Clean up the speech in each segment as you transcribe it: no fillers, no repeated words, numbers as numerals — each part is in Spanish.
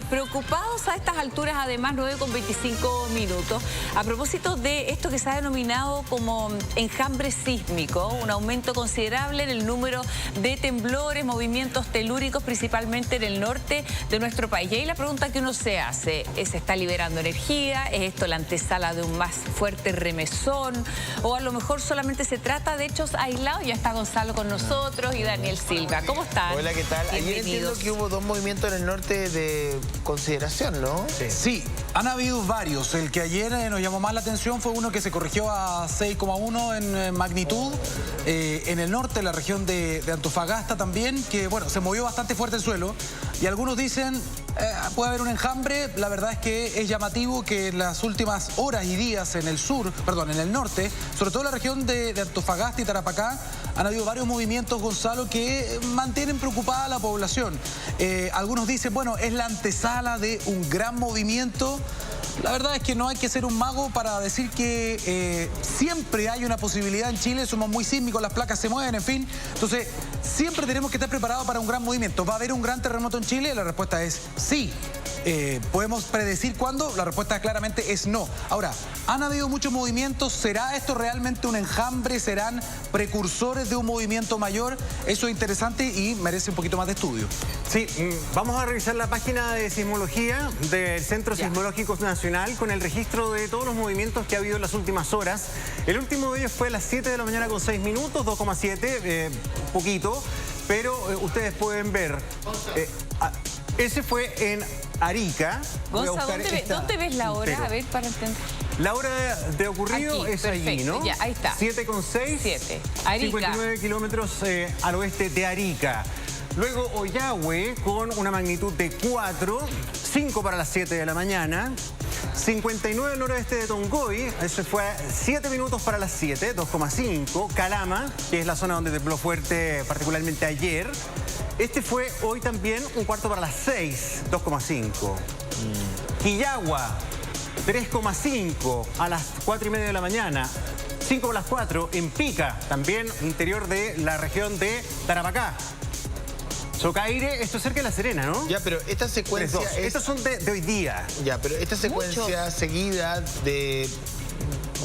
preocupados a estas alturas, además 9:25, a propósito de esto que se ha denominado como enjambre sísmico, un aumento considerable en el número de temblores, movimientos telúricos, principalmente en el norte de nuestro país. Y ahí la pregunta que uno se hace, ¿se está liberando energía? ¿Es esto la antesala de un más fuerte remesón? ¿O a lo mejor solamente se trata de hechos aislados? Ya está Gonzalo con nosotros y Daniel Silva. ¿Cómo están? Hola, ¿qué tal? Ayer entiendo que hubo dos movimientos en el norte de consideración, ¿no? Sí, han habido varios. El que ayer nos llamó más la atención fue uno que se corrigió a 6,1 en magnitud en el norte, en la región de Antofagasta también, que bueno, se movió bastante fuerte el suelo. Y algunos dicen, puede haber un enjambre. La verdad es que es llamativo que en las últimas horas y días en el norte, sobre todo en la región de Antofagasta y Tarapacá, han habido varios movimientos, Gonzalo, que mantienen preocupada a la población. Algunos dicen, bueno, es la antesala de un gran movimiento. La verdad es que no hay que ser un mago para decir que siempre hay una posibilidad en Chile. Somos muy sísmicos, las placas se mueven, en fin. Entonces, siempre tenemos que estar preparados para un gran movimiento. ¿Va a haber un gran terremoto en Chile? La respuesta es sí. ¿Podemos predecir cuándo? La respuesta claramente es no. Ahora, han habido muchos movimientos. ¿Será esto realmente un enjambre? ¿Serán precursores de un movimiento mayor? Eso es interesante y merece un poquito más de estudio. Sí, vamos a revisar la página de sismología del Centro Sismológico Nacional con el registro de todos los movimientos que ha habido en las últimas horas. El último de ellos fue a las 7 de la mañana con 6 minutos, 2,7, poquito, pero ustedes pueden ver, ese fue en Arica. Gonza, ¿dónde ves la hora? A ver, para entender. La hora de ocurrido aquí, es perfecto, allí, ¿no? Ya, ahí está. 7,6. 7. Arica. 59 kilómetros al oeste de Arica. Luego Ollagüe con una magnitud de 4, 5 para las 7 de la mañana. 59 al noroeste de Tongoy, eso fue 7 minutos para las 7, 2,5. Calama, que es la zona donde tembló fuerte particularmente ayer. Este fue hoy también un cuarto para las 6, 2,5. Quillagua, 3,5 a las 4:30 de la mañana. 5 para las 4 en Pica, también interior de la región de Tarapacá. Socaire, esto es cerca de La Serena, ¿no? Ya, pero esta secuencia es... Estas son de hoy día. Ya, pero esta secuencia seguida de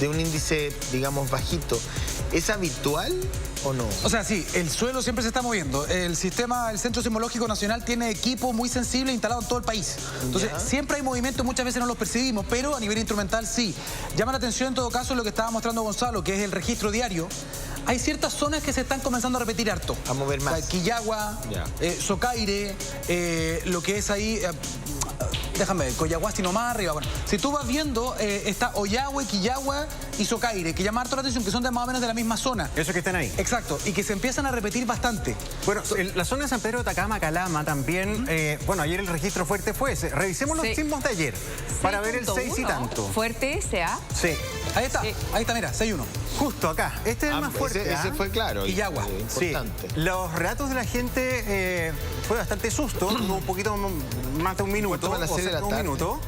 un índice, digamos, bajito, ¿es habitual o no? O sea, sí, el suelo siempre se está moviendo. El Centro Sismológico Nacional tiene equipo muy sensible instalado en todo el país. Entonces, siempre hay movimientos, muchas veces no los percibimos, pero a nivel instrumental sí. Llama la atención en todo caso lo que estaba mostrando Gonzalo, que es el registro diario. Hay ciertas zonas que se están comenzando a repetir harto. A mover más. O sea, Quillagua, Socaire, lo que es ahí... déjame ver, Coyahuasi nomás arriba. Bueno, si tú vas viendo, está Ollagüe, Quillagua y Socaire, que llama harto la atención, que son más o menos de la misma zona. Eso que están ahí. Exacto, y que se empiezan a repetir bastante. Bueno, la zona de San Pedro de Atacama, Calama también, bueno, ayer el registro fuerte fue ese. Revisemos los sismos de ayer para ver el 6 y tanto. Fuerte ese, ¿ah? Sí. Ahí está, mira, 6-1. Justo acá. Este es el más fuerte. Ese fue claro. Quillagua. Importante. Sí. Los relatos de la gente fue bastante susto, un poquito más de un minuto. ¿Cuánto van a ser de la tarde? Un minuto.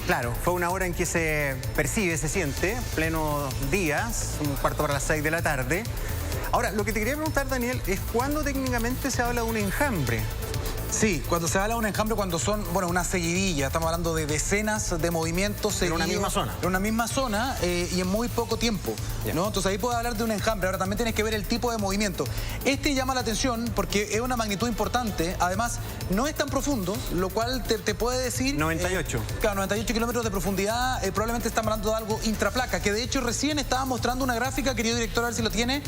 Claro, fue una hora en que se percibe, se siente, pleno días, un cuarto para las 6 de la tarde. Ahora, lo que te quería preguntar, Daniel, es ¿cuándo técnicamente se habla de un enjambre? Sí, cuando se habla de un enjambre, cuando son, bueno, una seguidilla, estamos hablando de decenas de movimientos seguidos. En una misma zona. En una misma zona y en muy poco tiempo, ¿no? Entonces ahí puedes hablar de un enjambre. Ahora también tienes que ver el tipo de movimiento. Este llama la atención porque es una magnitud importante. Además, no es tan profundo, lo cual te puede decir... 98. Claro, 98 kilómetros de profundidad. Probablemente estamos hablando de algo intraplaca, que de hecho recién estaba mostrando una gráfica, querido director, a ver si lo tiene,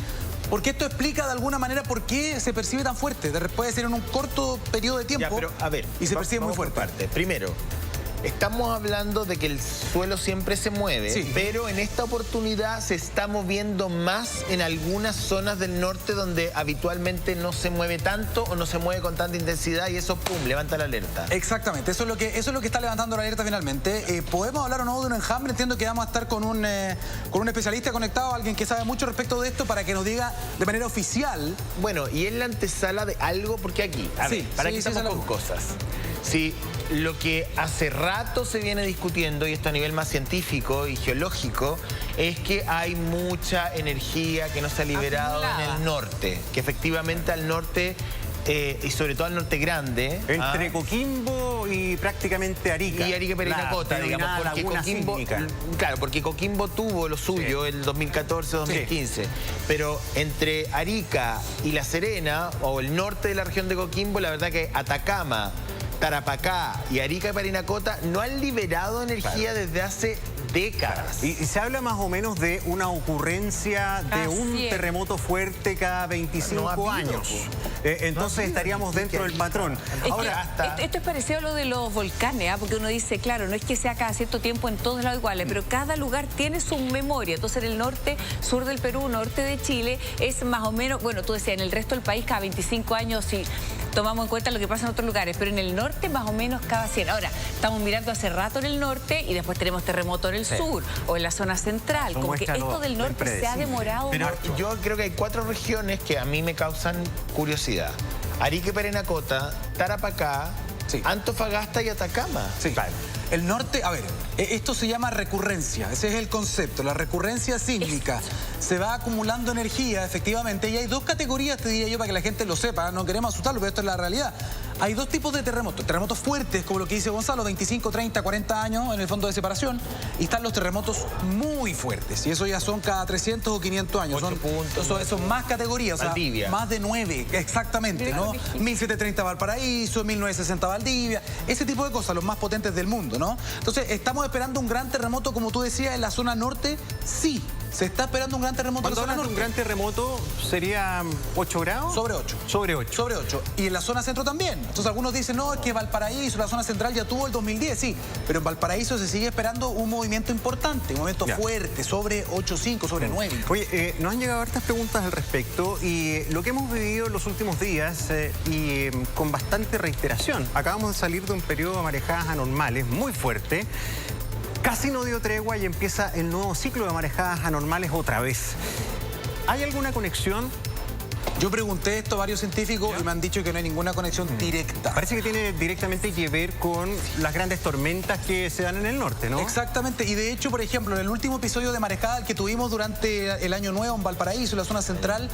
porque esto explica de alguna manera por qué se percibe tan fuerte. Puede ser en un corto periodo de tiempo. Ya, pero a ver, y se percibe muy fuerte. Primero, estamos hablando de que el suelo siempre se mueve, pero en esta oportunidad se está moviendo más en algunas zonas del norte donde habitualmente no se mueve tanto o no se mueve con tanta intensidad y eso, pum, levanta la alerta. Exactamente, eso es lo que está levantando la alerta finalmente. ¿Podemos hablar o no de un enjambre? Entiendo que vamos a estar con un especialista conectado, alguien que sabe mucho respecto de esto para que nos diga de manera oficial. Bueno, y es la antesala de algo, porque aquí, a ver, para que estamos con cosas. Sí, lo que hace rato se viene discutiendo, y esto a nivel más científico y geológico, es que hay mucha energía que no se ha liberado en el norte, que efectivamente al norte y sobre todo al norte grande. Entre Coquimbo y prácticamente Arica. Y Arica y Parinacota, digamos, porque Coquimbo, claro, porque Coquimbo tuvo lo suyo el 2014-2015, pero entre Arica y La Serena, o el norte de la región de Coquimbo, la verdad que Atacama, Tarapacá y Arica y Parinacota no han liberado energía desde hace décadas. Y se habla más o menos de una ocurrencia de un terremoto fuerte cada 25 años. Entonces estaríamos dentro del patrón. Ahora, esto es parecido a lo de los volcanes, porque uno dice, claro, no es que sea cada cierto tiempo en todos lados iguales, pero cada lugar tiene su memoria. Entonces en el norte, sur del Perú, norte de Chile, es más o menos, bueno, tú decías, en el resto del país cada 25 años sí tomamos en cuenta lo que pasa en otros lugares, pero en el norte más o menos cada 100. Ahora, estamos mirando hace rato en el norte y después tenemos terremoto en el sur o en la zona central. Como que esto del norte se ha demorado mucho. Yo creo que hay 4 regiones que a mí me causan curiosidad. Arica y Parinacota, Tarapacá, Antofagasta y Atacama. Sí, claro. El norte, a ver, esto se llama recurrencia, ese es el concepto, la recurrencia sísmica. Se va acumulando energía, efectivamente, y hay 2 categorías, te diría yo, para que la gente lo sepa, no queremos asustarlo, pero esto es la realidad. Hay 2 tipos de terremotos, terremotos fuertes, como lo que dice Gonzalo, 25, 30, 40 años en el fondo de separación, y están los terremotos muy fuertes, y eso ya son cada 300 o 500 años. 8 puntos. Son más categorías, Valdivia. O sea, más de 9, exactamente, ¿no? 1730 Valparaíso, 1960 Valdivia, ese tipo de cosas, los más potentes del mundo, ¿no? Entonces, ¿estamos esperando un gran terremoto, como tú decías, en la zona norte? Sí, se está esperando un gran terremoto en la zona norte. Un gran terremoto sería 8 grados. Sobre 8. Sobre 8. Sobre 8. Y en la zona centro también. Entonces algunos dicen, no, es que Valparaíso, la zona central ya tuvo el 2010, sí. Pero en Valparaíso se sigue esperando un movimiento importante, un movimiento fuerte, sobre 8,5, sobre 9. Oye, nos han llegado hartas preguntas al respecto y lo que hemos vivido en los últimos días y con bastante reiteración. Acabamos de salir de un periodo de marejadas anormales muy fuerte. Casi no dio tregua y empieza el nuevo ciclo de marejadas anormales otra vez. ¿Hay alguna conexión? Yo pregunté esto a varios científicos y me han dicho que no hay ninguna conexión directa. Parece que tiene directamente que ver con las grandes tormentas que se dan en el norte, ¿no? Exactamente. Y de hecho, por ejemplo, en el último episodio de marejada que tuvimos durante el Año Nuevo en Valparaíso, en la zona central,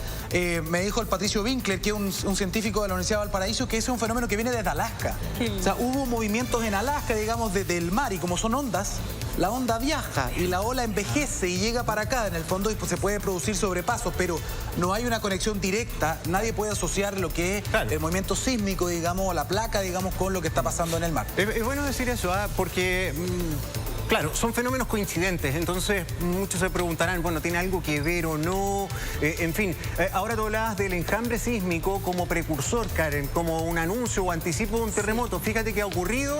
me dijo el Patricio Winkler, que es un científico de la Universidad de Valparaíso, que ese es un fenómeno que viene desde Alaska. O sea, hubo movimientos en Alaska, digamos, desde el mar, y como son ondas, la onda viaja y la ola envejece y llega para acá, en el fondo, y pues se puede producir sobrepasos, pero no hay una conexión directa. Nadie puede asociar lo que es el movimiento sísmico, digamos, o la placa, digamos, con lo que está pasando en el mar. Es bueno decir eso, porque claro, son fenómenos coincidentes, entonces muchos se preguntarán, bueno, ¿tiene algo que ver o no? En fin, ahora tú hablabas del enjambre sísmico como precursor, Karen, como un anuncio o anticipo de un terremoto. Fíjate que ha ocurrido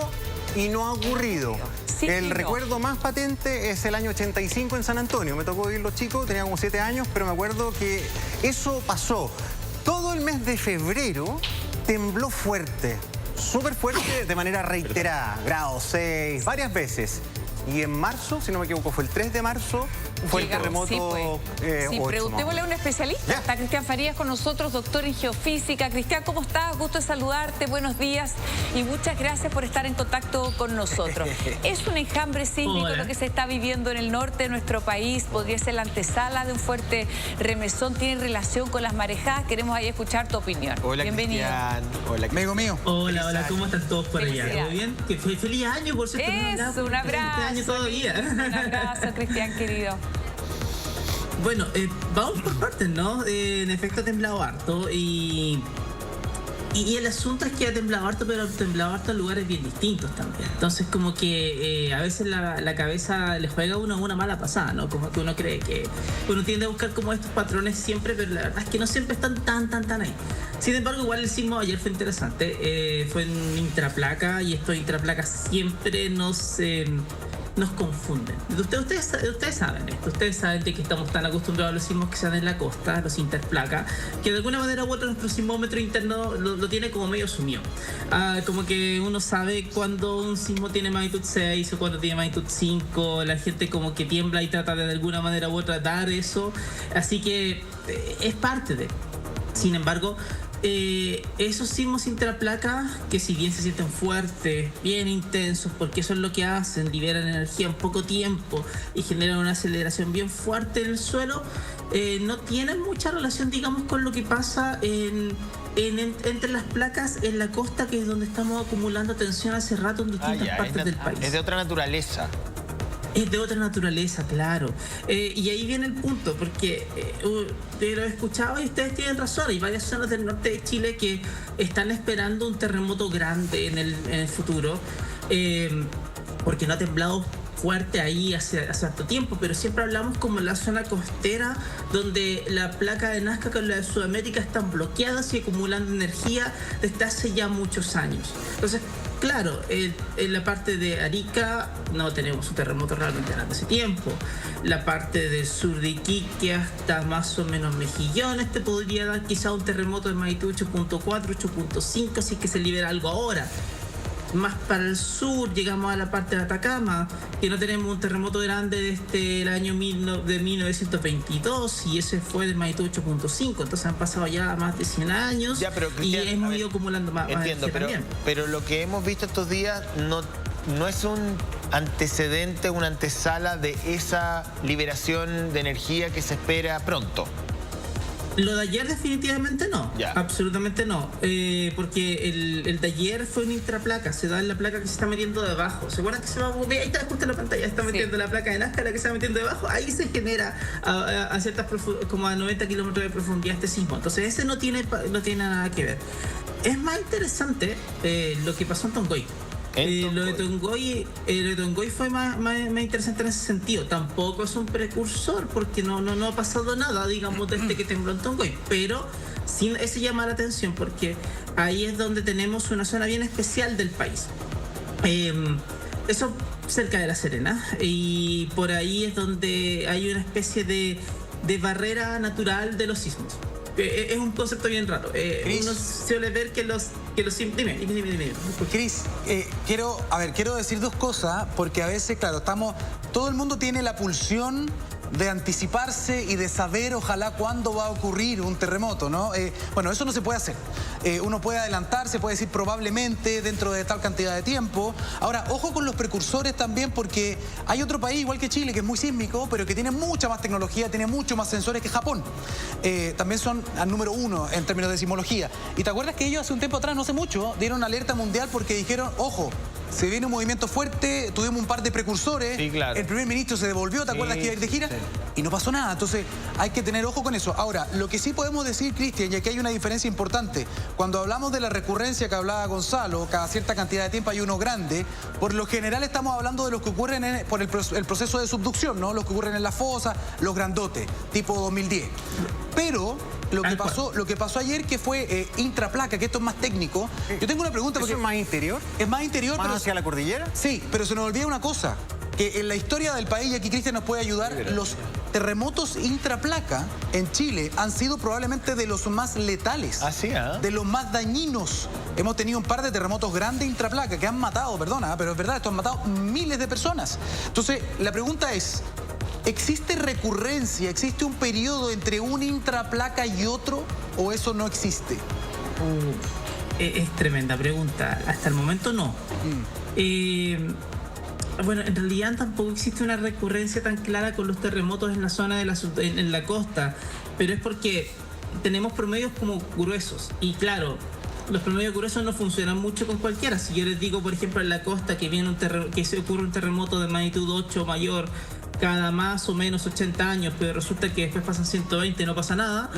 y no ha ocurrido. Sí, el recuerdo más patente es el año 85 en San Antonio. Me tocó irlo chico, tenía como 7 años, pero me acuerdo que eso pasó. Todo el mes de febrero tembló fuerte, súper fuerte, de manera reiterada, grado 6, varias veces. Y en marzo, si no me equivoco, fue el 3 de marzo, fue el terremoto 8. Preguntémosle a un especialista. Está Cristian Farías con nosotros, doctor en geofísica. Cristian, ¿cómo estás? Gusto de saludarte, buenos días y muchas gracias por estar en contacto con nosotros. ¿Es un enjambre sísmico lo que se está viviendo en el norte de nuestro país? ¿Podría ser la antesala de un fuerte remesón? ¿Tiene relación con las marejadas? Queremos ahí escuchar tu opinión. Hola, bienvenido. Cristian. Hola, amigo mío. Hola, hola, ¿cómo están todos por allá? ¿Todo bien? Feliz año, por cierto. Un abrazo. Todavía. Un abrazo, Cristian, querido. Bueno, vamos por partes, ¿no? En efecto ha temblado harto y el asunto es que ha temblado harto, pero ha temblado harto en lugares bien distintos también. Entonces como que a veces la cabeza le juega a uno una mala pasada, ¿no? Como que uno cree que uno tiende a buscar como estos patrones siempre, pero la verdad es que no siempre están tan ahí. Sin embargo, igual el sismo ayer fue interesante. Fue en intraplaca y estos intraplacas siempre nos confunden. Ustedes saben esto, ustedes saben de que estamos tan acostumbrados a los sismos que se dan en la costa, los interplaca, que de alguna manera u otra nuestro sismómetro interno lo tiene como medio sumido. Como que uno sabe cuando un sismo tiene magnitud 6 o cuando tiene magnitud 5, la gente como que tiembla y trata de alguna manera u otra dar eso, así que es parte de. Sin embargo, esos sismos intraplaca, que si bien se sienten fuertes, bien intensos, porque eso es lo que hacen, liberan energía en poco tiempo y generan una aceleración bien fuerte en el suelo, no tienen mucha relación, digamos, con lo que pasa en entre las placas en la costa, que es donde estamos acumulando tensión hace rato en distintas partes del país. Es de otra naturaleza. Es de otra naturaleza, claro. Y ahí viene el punto, porque te lo he escuchado y ustedes tienen razón. Hay varias zonas del norte de Chile que están esperando un terremoto grande en el futuro, porque no ha temblado fuerte ahí hace harto tiempo, pero siempre hablamos como en la zona costera, donde la placa de Nazca con la de Sudamérica están bloqueadas y acumulando energía desde hace ya muchos años. Entonces, claro, en la parte de Arica no tenemos un terremoto realmente grande hace tiempo. La parte del sur de Iquique hasta más o menos Mejillones te podría dar quizá un terremoto de magnitud 8.4, 8.5, así que se libera algo ahora. Más para el sur llegamos a la parte de Atacama, que no tenemos un terremoto grande desde el año de 1922, y ese fue de magnitud 8.5, entonces han pasado ya más de 100 años ya, pero, Cristian, y hemos ido acumulando más. Entiendo, pero lo que hemos visto estos días no es un antecedente, una antesala de esa liberación de energía que se espera pronto. Lo de ayer definitivamente no, absolutamente no, porque el de ayer fue una intraplaca, se da en la placa que se está metiendo debajo. ¿Se acuerdan que se va a mover? Ahí está justo en la pantalla, se está metiendo la placa de Nazca, la que se está metiendo debajo, ahí se genera a ciertas como a 90 kilómetros de profundidad este sismo. Entonces ese no tiene nada que ver. Es más interesante lo que pasó en Tongoy. Lo de Tongoy fue más interesante en ese sentido. Tampoco es un precursor porque no ha pasado nada, digamos, desde que tembló en Tongoy. Pero sí, ese llama la atención porque ahí es donde tenemos una zona bien especial del país. Eso cerca de La Serena. Y por ahí es donde hay una especie de barrera natural de los sismos. Es un concepto bien raro. Uno suele ver que los dime. Cris, quiero decir dos cosas, porque a veces, claro, todo el mundo tiene la pulsión de anticiparse y de saber ojalá cuándo va a ocurrir un terremoto, ¿no? Bueno, eso no se puede hacer. Uno puede adelantarse, puede decir probablemente dentro de tal cantidad de tiempo. Ahora, ojo con los precursores también, porque hay otro país, igual que Chile, que es muy sísmico, pero que tiene mucha más tecnología, tiene mucho más sensores que Japón. También son al número 1 en términos de sismología. ¿Y te acuerdas que ellos hace un tiempo atrás, no hace mucho, dieron alerta mundial porque dijeron, ojo, se viene un movimiento fuerte, tuvimos un par de precursores, sí, claro. El primer ministro se devolvió, ¿te acuerdas que iba a ir de gira? Sí. Y no pasó nada, entonces hay que tener ojo con eso. Ahora, lo que sí podemos decir, Cristian, y aquí hay una diferencia importante, cuando hablamos de la recurrencia que hablaba Gonzalo, cada cierta cantidad de tiempo hay uno grande, por lo general estamos hablando de los que ocurren por el proceso de subducción, ¿no? Los que ocurren en la fosa, los grandotes, tipo 2010. Pero lo que pasó ayer, que fue intraplaca, que esto es más técnico, yo tengo una pregunta. ¿Eso es más interior? Es más interior. ¿Más hacia la cordillera? Sí, pero se nos olvida una cosa, que en la historia del país, y aquí Cristian nos puede ayudar, los terremotos intraplaca en Chile han sido probablemente de los más letales, de los más dañinos. Hemos tenido un par de terremotos grandes intraplaca que han matado, perdona, pero es verdad, estos han matado miles de personas. Entonces, la pregunta es, ¿existe recurrencia, existe un periodo entre un intraplaca y otro, o eso no existe? Es tremenda pregunta. Hasta el momento no. Bueno, en realidad tampoco existe una recurrencia tan clara con los terremotos en la zona en la costa, pero es porque tenemos promedios como gruesos. Y claro, los promedios gruesos no funcionan mucho con cualquiera. Si yo les digo, por ejemplo, en la costa que se ocurre un terremoto de magnitud 8 mayor cada más o menos 80 años, pero resulta que después pasan 120 y no pasa nada,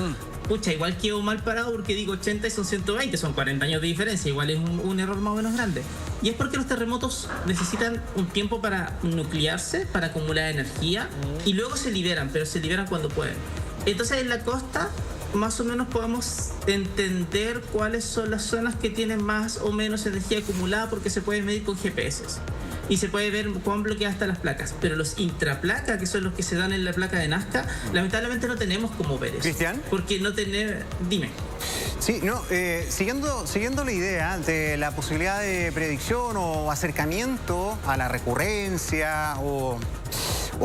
pucha, igual quedo mal parado porque digo 80 y son 120, son 40 años de diferencia, igual es un error más o menos grande. Y es porque los terremotos necesitan un tiempo para nuclearse, para acumular energía, y luego se liberan, pero se liberan cuando pueden. Entonces en la costa más o menos podemos entender cuáles son las zonas que tienen más o menos energía acumulada, porque se puede medir con GPS. Y se puede ver cuán bloqueadas están las placas. Pero los intraplaca, que son los que se dan en la placa de Nazca, lamentablemente no tenemos cómo ver eso. ¿Cristian? Porque no tenemos... Dime. Sí, no, siguiendo la idea de la posibilidad de predicción o acercamiento a la recurrencia o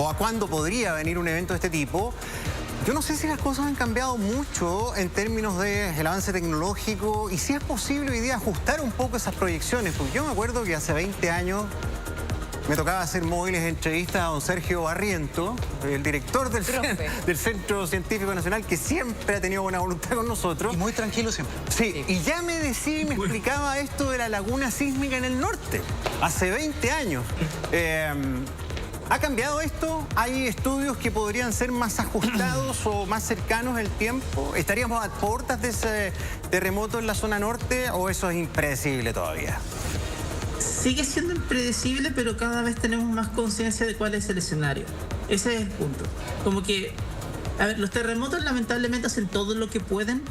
a cuándo podría venir un evento de este tipo, yo no sé si las cosas han cambiado mucho en términos del avance tecnológico y si es posible hoy día ajustar un poco esas proyecciones, porque yo me acuerdo que hace 20 años me tocaba hacer móviles entrevistas a don Sergio Barriento, el director del Centro Científico Nacional, que siempre ha tenido buena voluntad con nosotros. Y muy tranquilo siempre. Sí, y ya me decía y me explicaba esto de la laguna sísmica en el norte, hace 20 años. ¿Ha cambiado esto? ¿Hay estudios que podrían ser más ajustados o más cercanos al tiempo? ¿Estaríamos a puertas de ese terremoto en la zona norte o eso es impredecible todavía? Sigue siendo impredecible, pero cada vez tenemos más conciencia de cuál es el escenario. Ese es el punto. Como que, a ver, los terremotos lamentablemente hacen todo lo que pueden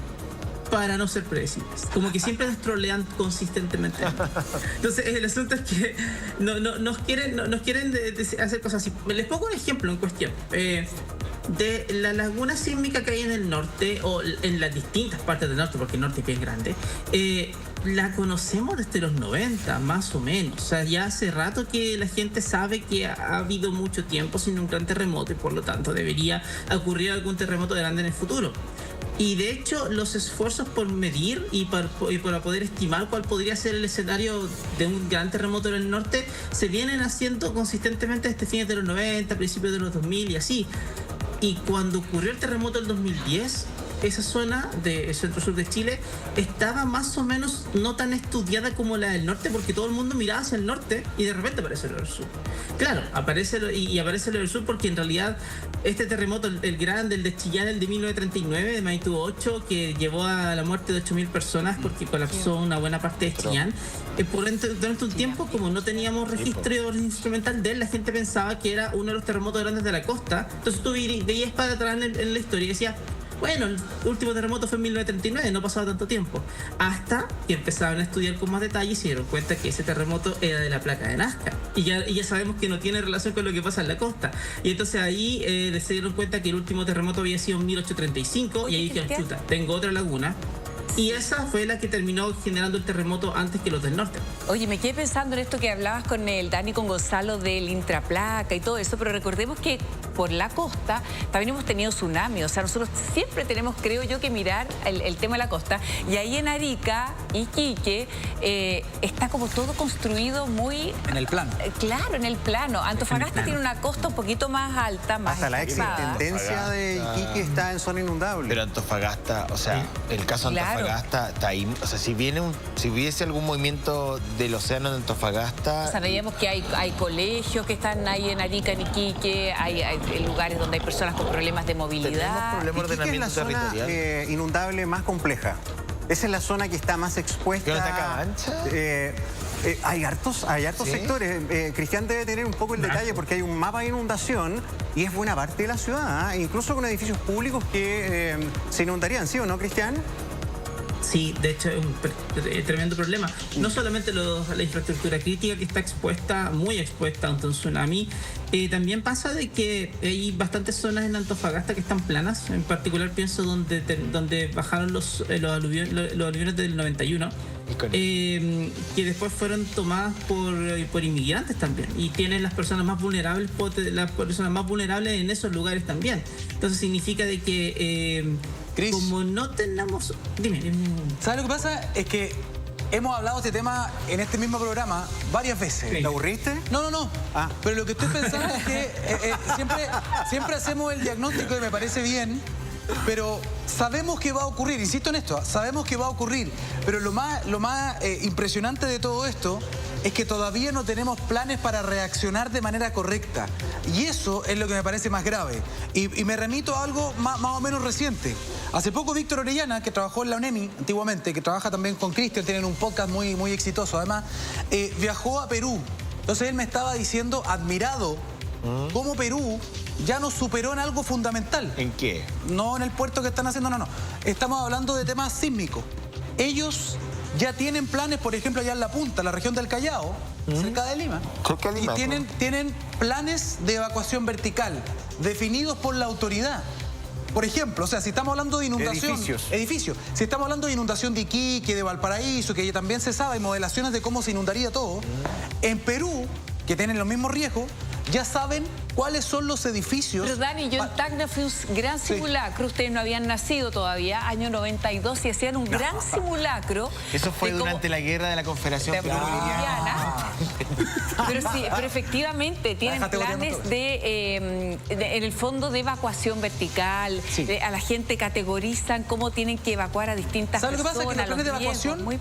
para no ser predecibles. Como que siempre nos trolean consistentemente. Entonces, el asunto es que nos quieren hacer cosas así. Les pongo un ejemplo en cuestión. De la laguna sísmica que hay en el norte, o en las distintas partes del norte, porque el norte es bien grande, la conocemos desde los 90, más o menos. O sea, ya hace rato que la gente sabe que ha habido mucho tiempo sin un gran terremoto y por lo tanto debería ocurrir algún terremoto grande en el futuro. Y de hecho, los esfuerzos por medir y para poder estimar cuál podría ser el escenario de un gran terremoto en el norte se vienen haciendo consistentemente desde fines de los 90, principios de los 2000 y así. Y cuando ocurrió el terremoto del 2010, esa zona del centro-sur de Chile estaba más o menos no tan estudiada como la del norte, porque todo el mundo miraba hacia el norte y de repente aparece lo del sur. Claro, aparece lo del sur porque en realidad este terremoto, el grande, el de Chillán, el de 1939, de magnitud 8, que llevó a la muerte de 8.000 personas porque colapsó una buena parte de Chillán, durante un tiempo, como no teníamos registro instrumental de él, la gente pensaba que era uno de los terremotos grandes de la costa. Entonces tú veías para atrás en la historia y decías, bueno, el último terremoto fue en 1939, no pasaba tanto tiempo. Hasta que empezaron a estudiar con más detalle y se dieron cuenta que ese terremoto era de la placa de Nazca. Y ya sabemos que no tiene relación con lo que pasa en la costa. Y entonces ahí se dieron cuenta que el último terremoto había sido en 1835. Y ahí dijeron, chuta, tengo otra laguna. Y esa fue la que terminó generando el terremoto antes que los del norte. Oye, me quedé pensando en esto que hablabas con el Dani, con Gonzalo, del intraplaca y todo eso, pero recordemos que por la costa también hemos tenido tsunami. O sea, nosotros siempre tenemos, creo yo, que mirar el tema de la costa. Y ahí en Arica, Iquique, está como todo construido muy... En el plano. Claro, en el plano. Antofagasta tiene una costa un poquito más alta, más hasta la exintendencia de Iquique está en zona inundable. Pero Antofagasta, o sea, el caso de Antofagasta está ahí. O sea, si hubiese algún movimiento del océano de Antofagasta... O sea, veíamos que hay colegios que están ahí en Arica, en Iquique, hay lugares donde hay personas con problemas de movilidad. Tenemos problemas de ordenamiento territorial. Iquique es la zona inundable más compleja. Esa es la zona que está más expuesta. ¿Que no está Cabancha? Hay hartos ¿Sí? sectores. Cristian debe tener un poco el detalle porque hay un mapa de inundación y es buena parte de la ciudad, incluso con edificios públicos que se inundarían, ¿sí o no, Cristian? Sí, de hecho es un tremendo problema. No solamente la infraestructura crítica que está expuesta, muy expuesta ante un tsunami, también pasa de que hay bastantes zonas en Antofagasta que están planas. En particular pienso donde bajaron los aluviones del 91. Que después fueron tomadas por inmigrantes también, y tienen las personas más vulnerables en esos lugares también. Entonces significa de que Chris, como no tenemos... Dime. ¿Sabes lo que pasa? Es que hemos hablado de este tema en este mismo programa varias veces. Sí. ¿Te aburriste? No. Ah. Pero lo que estoy pensando es que siempre hacemos el diagnóstico y me parece bien, pero sabemos que va a ocurrir, insisto en esto, sabemos que va a ocurrir, pero lo más impresionante de todo esto es que todavía no tenemos planes para reaccionar de manera correcta. Y eso es lo que me parece más grave. Y me remito a algo más o menos reciente. Hace poco Víctor Orellana, que trabajó en la UNEMI antiguamente, que trabaja también con Cristian, tienen un podcast muy exitoso además, viajó a Perú. Entonces él me estaba diciendo, admirado, cómo Perú ya nos superó en algo fundamental. ¿En qué? No en el puerto que están haciendo, no. Estamos hablando de temas sísmicos. Ellos ya tienen planes, por ejemplo, allá en la punta, la región del Callao, cerca de Lima. Cerca de Lima, y tienen planes de evacuación vertical definidos por la autoridad. Por ejemplo, o sea, si estamos hablando de inundación... Edificios. Si estamos hablando de inundación de Iquique, de Valparaíso, que también se sabe, modelaciones de cómo se inundaría todo, en Perú, que tienen los mismos riesgos, ya saben cuáles son los edificios... Pero Dani, yo en Tacna fui un gran simulacro, ustedes no habían nacido todavía, año 92, y hacían un gran simulacro. Eso fue durante la guerra de la Confederación Perú-Boliviana. Pero efectivamente tienen planes en el fondo de evacuación vertical, a la gente categorizan cómo tienen que evacuar a distintas personas. ¿Sabes lo que pasa? Que los planes de evacuación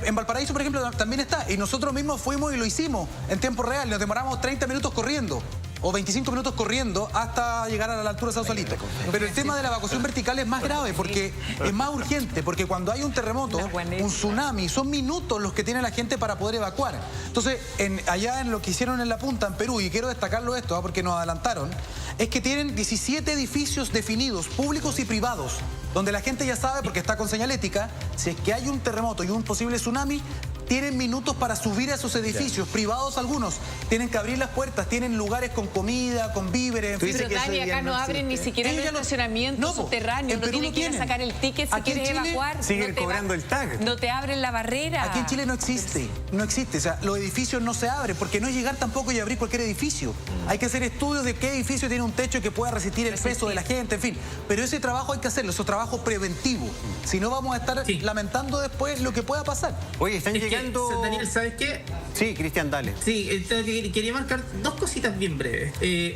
en Valparaíso, por ejemplo, también está, y nosotros mismos fuimos y lo hicimos en tiempo real, nos demoramos 30 minutos corriendo o 25 minutos corriendo hasta llegar a la altura de Sausalito. Pero el tema de la evacuación vertical es más grave porque es más urgente, porque cuando hay un terremoto, un tsunami, son minutos los que tiene la gente para poder evacuar. Entonces, allá en lo que hicieron en La Punta, en Perú, y quiero destacarlo esto, porque nos adelantaron, es que tienen 17 edificios definidos, públicos y privados, donde la gente ya sabe, porque está con señalética, si es que hay un terremoto y un posible tsunami, tienen minutos para subir a esos edificios, privados algunos. Tienen que abrir las puertas, tienen lugares con comida, con víveres. Pero Dani, acá no abren ni siquiera el estacionamiento subterráneo. No tienen que ir a sacar el ticket si quieres evacuar. Siguen cobrando el tag. No te abren la barrera. Aquí en Chile no existe. No existe. O sea, los edificios no se abren porque no es llegar tampoco y abrir cualquier edificio. Hay que hacer estudios de qué edificio tiene un techo que pueda resistir el peso de la gente, en fin. Pero ese trabajo hay que hacerlo, ese trabajo preventivo. Si no, vamos a estar lamentando después lo que pueda pasar. Oye, están llegando... Daniel, ¿sabes qué? Sí, Cristian, dale. Sí, quería marcar dos cositas bien breves.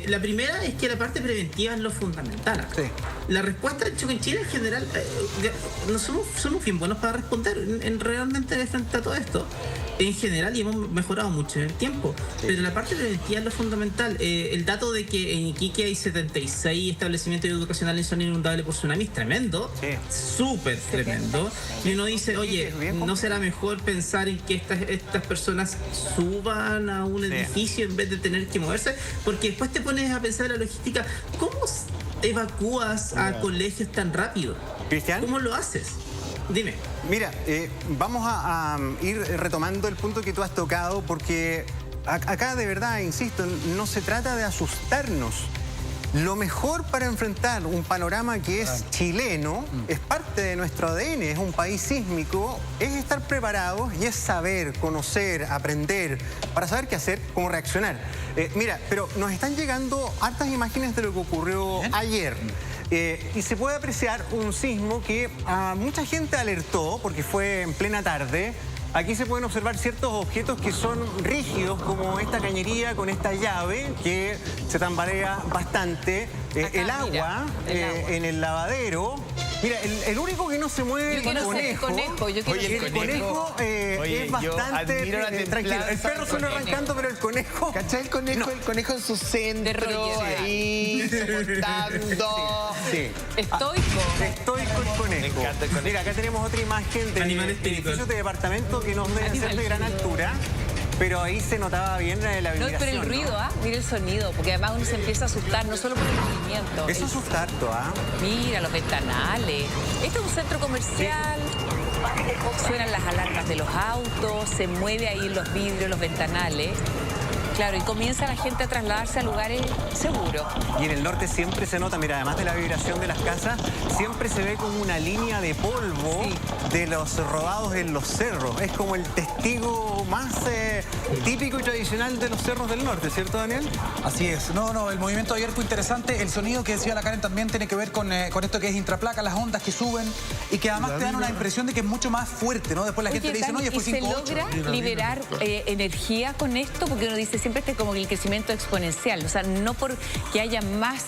La primera es que la parte preventiva es lo fundamental. Sí. La respuesta del choque en Chile en general, no somos bien buenos para responder realmente frente a todo esto. En general, y hemos mejorado mucho en el tiempo. Pero la parte preventiva es lo fundamental. El dato de que en Iquique hay 76 establecimientos educacionales en zona inundable por tsunami es tremendo. Súper tremendo. Y uno dice, oye, ¿no será mejor pensar en que estas personas suban a un edificio en vez de tener que moverse? Porque después te pones a pensar en la logística. ¿Cómo evacúas a colegios tan rápido? ¿Cristian? ¿Cómo lo haces? Dime. Mira, vamos a ir retomando el punto que tú has tocado porque acá de verdad, insisto, no se trata de asustarnos. Lo mejor para enfrentar un panorama que es chileno, es parte de nuestro ADN, es un país sísmico, es estar preparados y es saber, conocer, aprender, para saber qué hacer, cómo reaccionar. Mira, pero nos están llegando hartas imágenes de lo que ocurrió ayer. Y se puede apreciar un sismo que a mucha gente alertó, porque fue en plena tarde. Aquí se pueden observar ciertos objetos que son rígidos, como esta cañería con esta llave, que se tambalea bastante. El agua en el lavadero. Mira, el único que no se mueve es el conejo. El conejo es bastante tranquilo. El perro suena arrancando, pero el conejo... ¿Cachai? El conejo en su centro, ahí, soportando. Estoico el conejo. Me encanta el conejo. Mira, acá tenemos otra imagen de edificios de departamento que no deben ser de gran altura. Pero ahí se notaba bien la vibración. No, pero el ruido, mira el sonido, porque además uno se empieza a asustar, no solo por el movimiento. Eso asusta harto, Mira, los ventanales. Este es un centro comercial, suenan las alarmas de los autos, se mueve ahí los vidrios, los ventanales. Claro, y comienza la gente a trasladarse a lugares seguros. Y en el norte siempre se nota, mira, además de la vibración de las casas, siempre se ve como una línea de polvo de los rodados en los cerros. Es como el testigo más típico y tradicional de los cerros del norte, ¿cierto, Daniel? Así es. No, el movimiento de ayer fue interesante. El sonido que decía la Karen también tiene que ver con esto que es intraplaca, las ondas que suben y que además te dan una impresión de que es mucho más fuerte, ¿no? Después la gente le dice, oye, fue 5.8. ¿Se logra liberar energía con esto? Porque uno dice siempre como el crecimiento exponencial, o sea, no porque haya más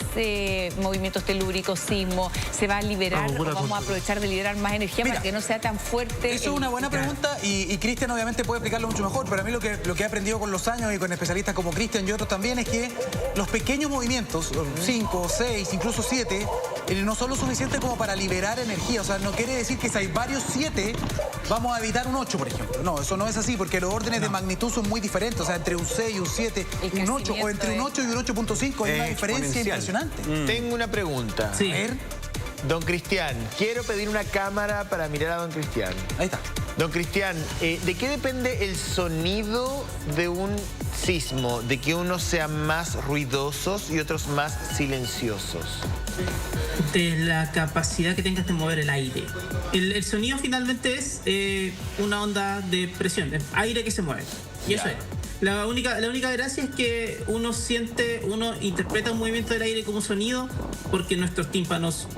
movimientos telúricos, sismos, se va a liberar o vamos a aprovechar de liberar más energía para que no sea tan fuerte. Eso es una buena pregunta y Cristian obviamente puede explicarlo mucho mejor, pero a mí lo que he aprendido con los años y con especialistas como Cristian y otros también es que los pequeños movimientos, 5, 6, incluso 7, no son lo suficiente como para liberar energía, o sea, no quiere decir que si hay varios 7, vamos a evitar un 8, por ejemplo. No, eso no es así, porque los órdenes de magnitud son muy diferentes, o sea, entre un 6 y un 7, un 8, o entre un 8 y un 8.5, hay una diferencia impresionante. Tengo una pregunta. A ver. Don Cristian, quiero pedir una cámara para mirar a don Cristian. Ahí está. Don Cristian, ¿de qué depende el sonido de un sismo? ¿De que unos sean más ruidosos y otros más silenciosos? De la capacidad que tengas de mover el aire. El sonido finalmente es una onda de presión, aire que se mueve. Y eso es. La única gracia es que uno interpreta un movimiento del aire como sonido porque nuestros tímpanos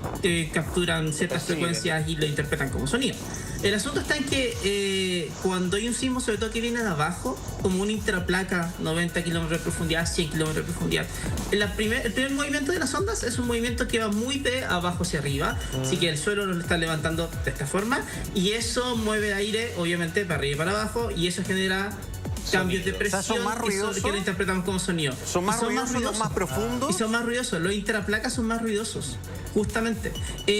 capturan ciertas frecuencias y lo interpretan como sonido. El asunto está en que cuando hay un sismo, sobre todo que viene de abajo, como una intraplaca, 90 kilómetros de profundidad, 100 kilómetros de profundidad, el primer movimiento de las ondas es un movimiento que va muy de abajo hacia arriba, así que el suelo lo está levantando de esta forma, y eso mueve aire, obviamente, para arriba y para abajo, y eso genera cambios de presión. O sea, son más ruidosos, que lo interpretamos como sonido. Son más ruidosos, más profundos. Y son más ruidosos. Los intraplacas son más ruidosos, justamente.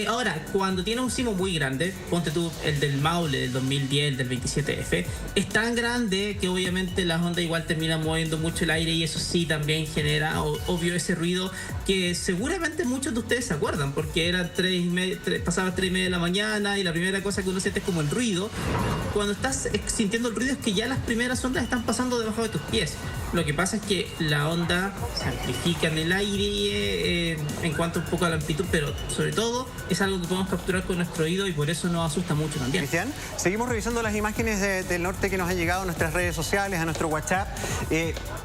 Ahora, cuando tienes un sismo muy grande, ponte tú el del Maule del 2010, el del 27F, es tan grande que obviamente las ondas igual terminan moviendo mucho el aire, y eso sí también genera, obvio, ese ruido que seguramente muchos de ustedes se acuerdan, porque eran pasaba 3:30 de la mañana, y la primera cosa que uno siente es como el ruido. Cuando estás sintiendo el ruido es que ya las primeras ondas están pasando debajo de tus pies. Lo que pasa es que la onda se amplifica en el aire en cuanto un poco a la amplitud, pero sobre todo es algo que podemos capturar con nuestro oído, y por eso nos asusta mucho también. Cristian, seguimos revisando las imágenes del norte que nos han llegado a nuestras redes sociales, a nuestro WhatsApp,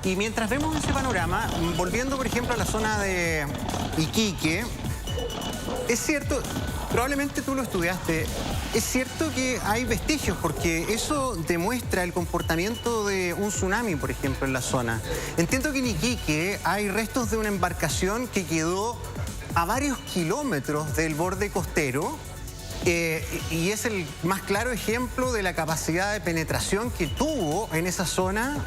y mientras vemos ese panorama, volviendo por ejemplo a la zona de Iquique, es cierto, probablemente tú lo estudiaste, es cierto que hay vestigios, porque eso demuestra el comportamiento de un tsunami, por ejemplo, en la zona. Entiendo que en Iquique hay restos de una embarcación que quedó a varios kilómetros del borde costero, y es el más claro ejemplo de la capacidad de penetración que tuvo en esa zona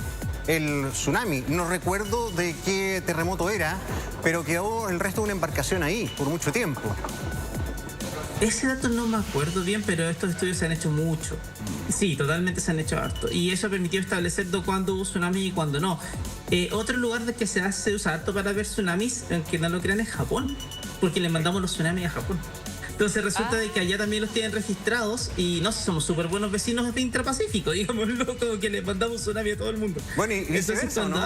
el tsunami. No recuerdo de qué terremoto era, pero quedó el resto de una embarcación ahí por mucho tiempo. Ese dato no me acuerdo bien, pero estos estudios se han hecho mucho. Sí, totalmente se han hecho harto. Y eso ha permitido establecer cuándo hubo tsunami y cuándo no. Otro lugar de que se usa harto para ver tsunamis, aunque no lo crean, es Japón, porque le mandamos los tsunamis a Japón. Entonces resulta de que allá también los tienen registrados, y no, si somos súper buenos vecinos de Intrapacífico, digámoslo, como que le mandamos tsunami a todo el mundo. Bueno, y viceversa, ¿no?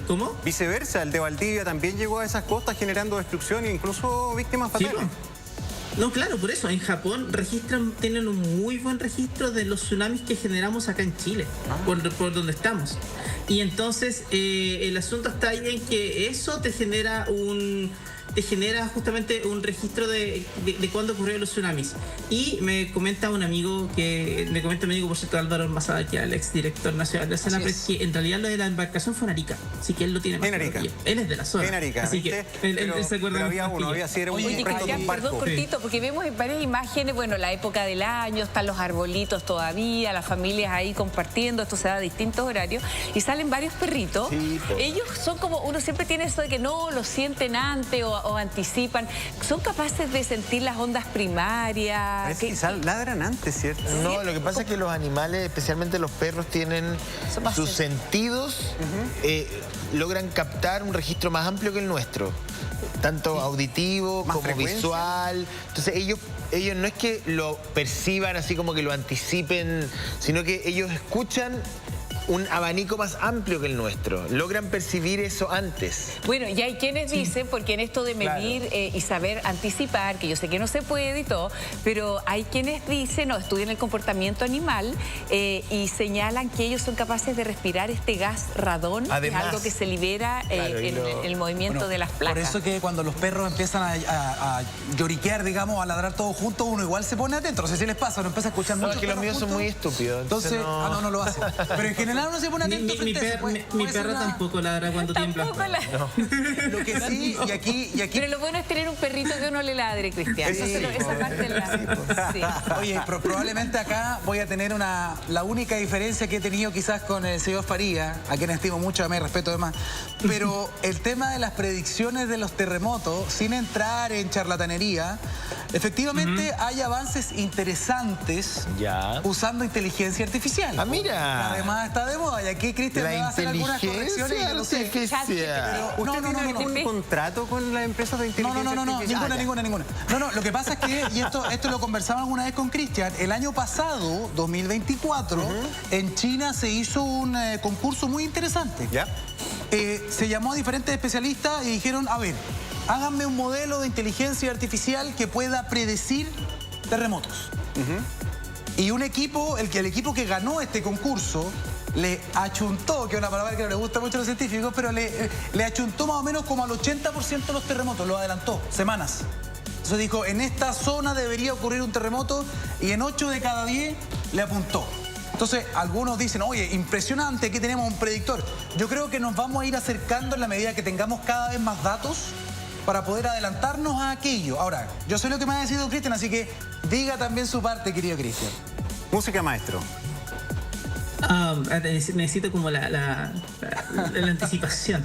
¿Cómo? Viceversa, el de Valdivia también llegó a esas costas generando destrucción e incluso víctimas fatales. Sí, no, claro, por eso, en Japón tienen un muy buen registro de los tsunamis que generamos acá en Chile, por donde estamos. Y entonces el asunto está ahí en que eso te genera justamente un registro de cuándo ocurrieron los tsunamis. Y me comenta un amigo, por cierto, Álvaro Almazada, que es el exdirector nacional de Senapred, que en realidad lo de la embarcación fue en Arica, así que él lo tiene más claro que yo. Él es de la zona. En Arica, así que él se acuerda. Pero había uno, era un resto de un barco. Perdón, cortito, porque vemos en varias imágenes, bueno, la época del año, están los arbolitos todavía, las familias ahí compartiendo, esto se da a distintos horarios, y salen varios perritos. Sí, ellos son como, uno siempre tiene eso de que no lo sienten antes o anticipan. ¿Son capaces de sentir las ondas primarias? Quizás ladran antes, ¿cierto? No, lo que pasa es que los animales, especialmente los perros, tienen sus sentidos, logran captar un registro más amplio que el nuestro. Tanto auditivo ¿Más como frecuencia? visual. Entonces ellos no es que lo perciban así como que lo anticipen, sino que ellos escuchan un abanico más amplio que el nuestro. Logran percibir eso antes. Bueno, y hay quienes dicen, porque en esto de medir y saber anticipar, que yo sé que no se puede y todo, pero hay quienes dicen o estudian el comportamiento animal y señalan que ellos son capaces de respirar este gas radón, Además, que es algo que se libera en el movimiento de las placas. Por eso que cuando los perros empiezan a lloriquear, digamos, a ladrar todos juntos, uno igual se pone atento. No sé si les pasa, uno empieza a escuchar mucho. Es que los míos son muy estúpidos. Entonces, no lo hace. Pero en general uno se pone atento. Mi perra tampoco ladra cuando tiembla. Lo que sí, y aquí... Pero lo bueno es tener un perrito que uno le ladre, Cristian. Sí, esa parte sí. Oye, probablemente acá voy a tener la única diferencia que he tenido quizás con el señor Faría, a quien estimo mucho, además respeto además, pero el tema de las predicciones de los terremotos, sin entrar en charlatanería, efectivamente hay avances interesantes usando inteligencia artificial. Ah, mira. Además está de moda, y aquí Cristian me va a hacer algunas correcciones y ya lo sé. ¿Usted tiene algún contrato con las empresas de inteligencia artificial? Ninguna. No, lo que pasa es que, y esto lo conversamos alguna vez con Cristian, el año pasado, 2024, en China se hizo un concurso muy interesante. ¿Ya? Se llamó a diferentes especialistas y dijeron, a ver, háganme un modelo de inteligencia artificial que pueda predecir terremotos. Y el equipo que ganó este concurso le achuntó, que es una palabra que no le gusta mucho a los científicos, pero le achuntó más o menos como al 80% de los terremotos, lo adelantó, semanas. Entonces dijo, en esta zona debería ocurrir un terremoto y en 8 de cada 10 le apuntó. Entonces, algunos dicen, oye, impresionante, aquí tenemos un predictor. Yo creo que nos vamos a ir acercando en la medida que tengamos cada vez más datos para poder adelantarnos a aquello. Ahora, yo sé lo que me ha decidido Cristian, así que diga también su parte, querido Cristian. Música, maestro. Necesito como la anticipación.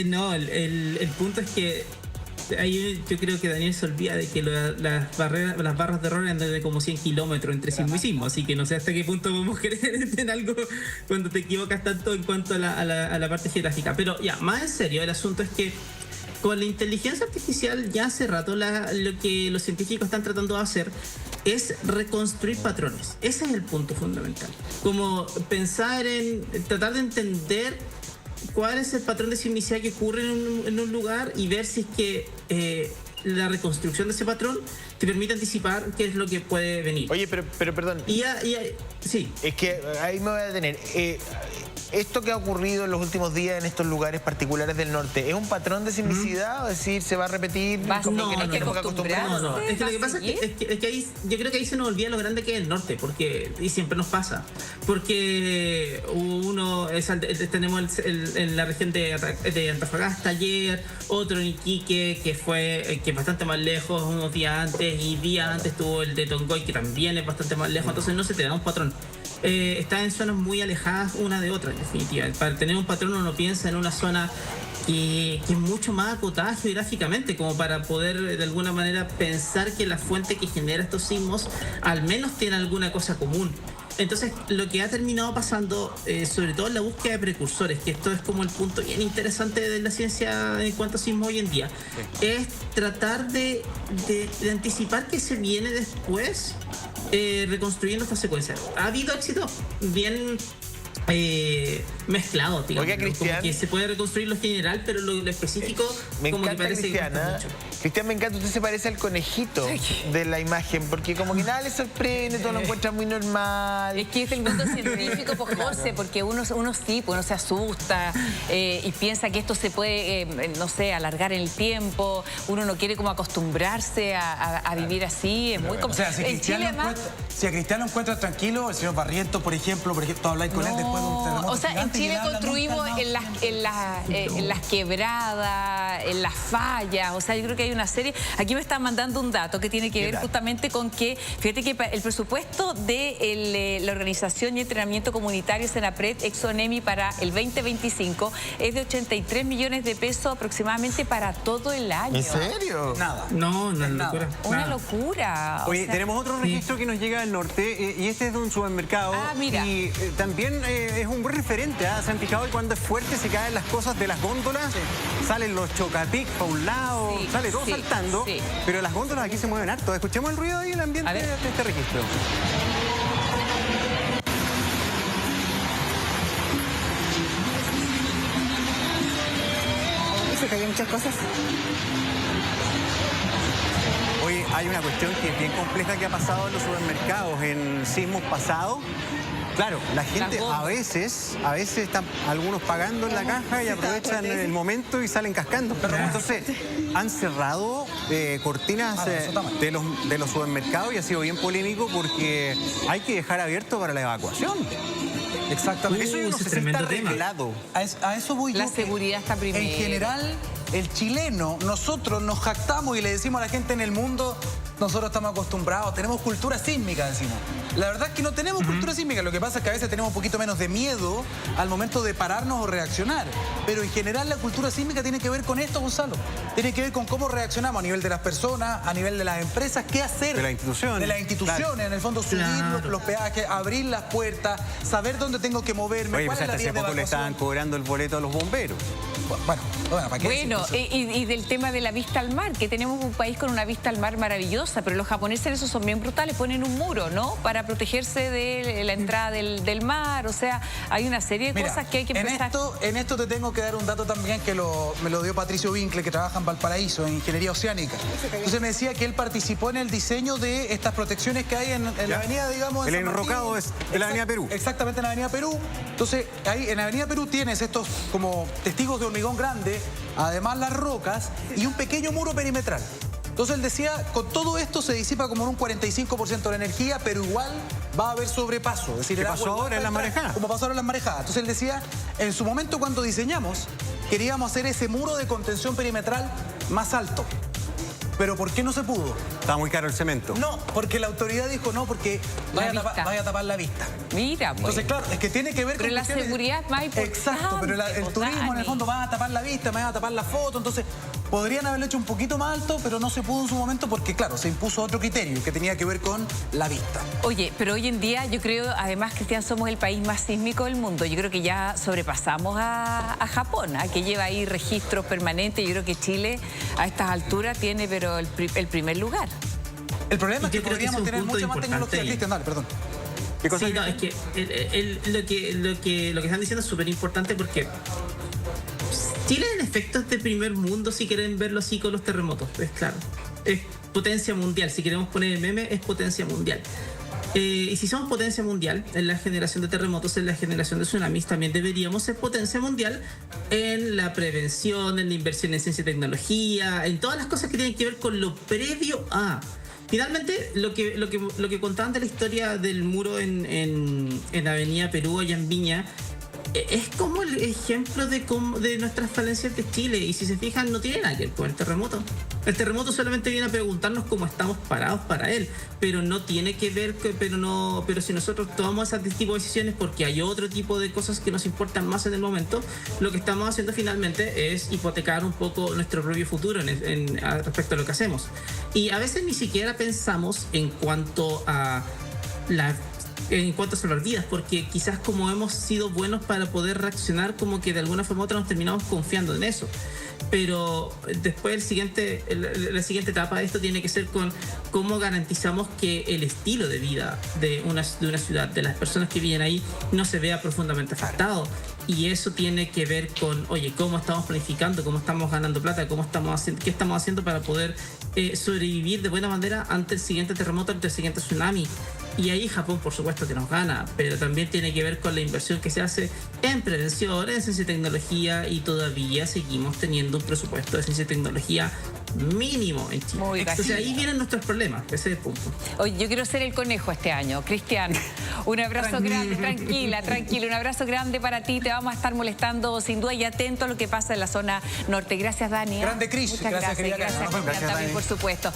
No, el punto es que ahí yo creo que Daniel se olvida de que las barras de error andan de como 100 kilómetros entre sismo y sismo, así que no sé hasta qué punto podemos creer en algo cuando te equivocas tanto en cuanto a la parte geográfica. Pero ya, más en serio, el asunto es que con la inteligencia artificial ya hace rato lo que los científicos están tratando de hacer es reconstruir patrones. Ese es el punto fundamental. Como pensar en tratar de entender cuál es el patrón de sismicidad que ocurre en un lugar y ver si es que la reconstrucción de ese patrón te permite anticipar qué es lo que puede venir. Oye, pero perdón. Sí. Es que ahí me voy a detener. Esto que ha ocurrido en los últimos días en estos lugares particulares del norte, ¿es un patrón de sismicidad? ¿O es decir, se va a repetir? No, es que lo que pasa es que ahí, yo creo que ahí se nos olvida lo grande que es el norte, y siempre nos pasa. Porque tenemos en la región de Antofagasta ayer, otro en Iquique, que es bastante más lejos, unos días antes, y días antes tuvo el de Tongoy, que también es bastante más lejos, entonces no se te da un patrón. Está en zonas muy alejadas una de otra, en definitiva. Para tener un patrón uno piensa en una zona que es mucho más acotada geográficamente, como para poder de alguna manera pensar que la fuente que genera estos sismos al menos tiene alguna cosa común. Entonces, lo que ha terminado pasando, sobre todo en la búsqueda de precursores, que esto es como el punto bien interesante de la ciencia en cuanto a sismo hoy en día, es tratar de anticipar qué se viene después reconstruyendo esta secuencia. Ha habido éxito bien mezclado, digamos. Oiga, Cristian, como que se puede reconstruir lo general, pero lo específico como que parece Cristian, que mucho. Cristian, me encanta, usted se parece al conejito de la imagen, porque como que nada le sorprende, todo lo encuentra muy normal. Es que es el mundo científico, pues, José, porque uno se asusta y piensa que esto se puede, no sé, alargar en el tiempo. Uno no quiere como acostumbrarse a vivir así. Es muy complicado. O sea, si a Cristian lo encuentras tranquilo, el señor Barrientos, por ejemplo, tú habláis con él después de un terremoto. O sea, en gigante, Chile construimos en las quebradas, en las fallas. O sea, yo creo que hay una serie. Aquí me están mandando un dato que tiene que ver justamente con que, fíjate que el presupuesto de la Organización y Entrenamiento Comunitario Senapred Exonemi para el 2025 es de 83 millones de pesos aproximadamente para todo el año. ¿En serio? Nada. No, una locura. Una locura. Oye, o sea, tenemos otro registro que nos llega del norte y este es de un supermercado. Mira. Y también es un buen referente. ¿Se han fijado que cuando es fuerte se caen las cosas de las góndolas? Salen los chocapic para un lado, sale todo saltando. Pero las góndolas aquí se mueven harto. Escuchemos el ruido y el ambiente de este registro. Se caían muchas cosas. Oye, hay una cuestión que es bien compleja que ha pasado en los supermercados en sismos pasados. Claro, la gente a veces están algunos pagando en la caja y aprovechan el momento y salen cascando. Entonces, han cerrado cortinas de los supermercados y ha sido bien polémico porque hay que dejar abierto para la evacuación. Exactamente. Eso yo no sé si está arreglado. A eso voy yo. La seguridad está primero. En general, el chileno, nosotros nos jactamos y le decimos a la gente en el mundo, nosotros estamos acostumbrados, tenemos cultura sísmica, decimos. La verdad es que no tenemos cultura sísmica, lo que pasa es que a veces tenemos un poquito menos de miedo al momento de pararnos o reaccionar. Pero en general la cultura sísmica tiene que ver con esto, Gonzalo. Tiene que ver con cómo reaccionamos a nivel de las personas, a nivel de las empresas, qué hacer. De las instituciones. De las instituciones, en el fondo subir los peajes, abrir las puertas, saber dónde tengo que moverme. Oye, ¿Cuál pues es la hasta vía hace de poco le evacuación? estaban cobrando el boleto a los bomberos. Bueno, ¿para qué Bueno, decir eso? y del tema de la vista al mar, que tenemos un país con una vista al mar maravillosa, pero los japoneses en eso son bien brutales, ponen un muro, ¿no? Para protegerse de la entrada del mar. O sea, hay una serie de cosas que hay que empezar. En esto te tengo que dar un dato también que me lo dio Patricio Winkle, que trabaja en Valparaíso, en Ingeniería Oceánica. Entonces me decía que él participó en el diseño de estas protecciones que hay en la avenida, digamos... El enrocado es de la avenida Perú. Exactamente, en la avenida Perú. Entonces, ahí en la avenida Perú tienes estos como testigos de hormigón grande, además las rocas y un pequeño muro perimetral. Entonces él decía, con todo esto se disipa como en un 45% de la energía, pero igual va a haber sobrepaso. Es decir, ¿Qué pasó ahora en las marejadas? Como pasó ahora en las marejadas. Entonces él decía, en su momento cuando diseñamos, queríamos hacer ese muro de contención perimetral más alto. Pero ¿por qué no se pudo? Estaba muy caro el cemento. No, porque la autoridad dijo no, porque vaya a tapar la vista. Mira, pues. Entonces, claro, es que tiene que ver pero con... la seguridad es más importante. Exacto, pero el turismo en el fondo va a tapar la vista, va a tapar la foto, entonces podrían haberlo hecho un poquito más alto, pero no se pudo en su momento porque, claro, se impuso otro criterio que tenía que ver con la vista. Oye, pero hoy en día yo creo, además, Cristian, somos el país más sísmico del mundo. Yo creo que ya sobrepasamos a Japón, que lleva ahí registros permanentes. Yo creo que Chile a estas alturas tiene, pero el primer lugar. El problema es que Yo creo que podríamos ese es un tener punto mucha más tecnología. importante. Cristian, dale, perdón. ¿Qué cosa? Sí, no, es que lo que están diciendo es súper importante porque Chile en efecto es de primer mundo, si quieren verlo así con los terremotos, es claro. Es potencia mundial, si queremos poner el meme, es potencia mundial. Y si somos potencia mundial en la generación de terremotos, en la generación de tsunamis, también deberíamos ser potencia mundial en la prevención, en la inversión en ciencia y tecnología, en todas las cosas que tienen que ver con lo previo a... Finalmente, lo que contaban de la historia del muro en la avenida Perú, allá en Viña, es como el ejemplo de nuestras falencias de Chile. Y si se fijan, no tiene nada que ver con el terremoto. El terremoto solamente viene a preguntarnos cómo estamos parados para él, pero no tiene que ver, pero si nosotros tomamos ese tipo de decisiones porque hay otro tipo de cosas que nos importan más en el momento, lo que estamos haciendo finalmente es hipotecar un poco nuestro propio futuro respecto a lo que hacemos. Y a veces ni siquiera pensamos en cuanto a salvar vidas, porque quizás como hemos sido buenos para poder reaccionar, como que de alguna forma u otra nos terminamos confiando en eso. Pero después la siguiente etapa de esto tiene que ser con cómo garantizamos que el estilo de vida de una ciudad, de las personas que viven ahí, no se vea profundamente afectado. Y eso tiene que ver con, oye, cómo estamos planificando, cómo estamos ganando plata, qué estamos haciendo para poder sobrevivir de buena manera ante el siguiente terremoto, ante el siguiente tsunami. Y ahí Japón, por supuesto, que nos gana, pero también tiene que ver con la inversión que se hace en prevención, en ciencia y tecnología, y todavía seguimos teniendo un presupuesto de ciencia y tecnología mínimo en Chile. Entonces ahí vienen nuestros problemas, ese es el punto. Oye, yo quiero ser el conejo este año. Cristian, un abrazo grande, tranquila, un abrazo grande para ti. Te vamos a estar molestando sin duda y atento a lo que pasa en la zona norte. Gracias, Dani. Grande, Cris. Muchas gracias, querida. gracias, Gracias, también, Dani. por supuesto.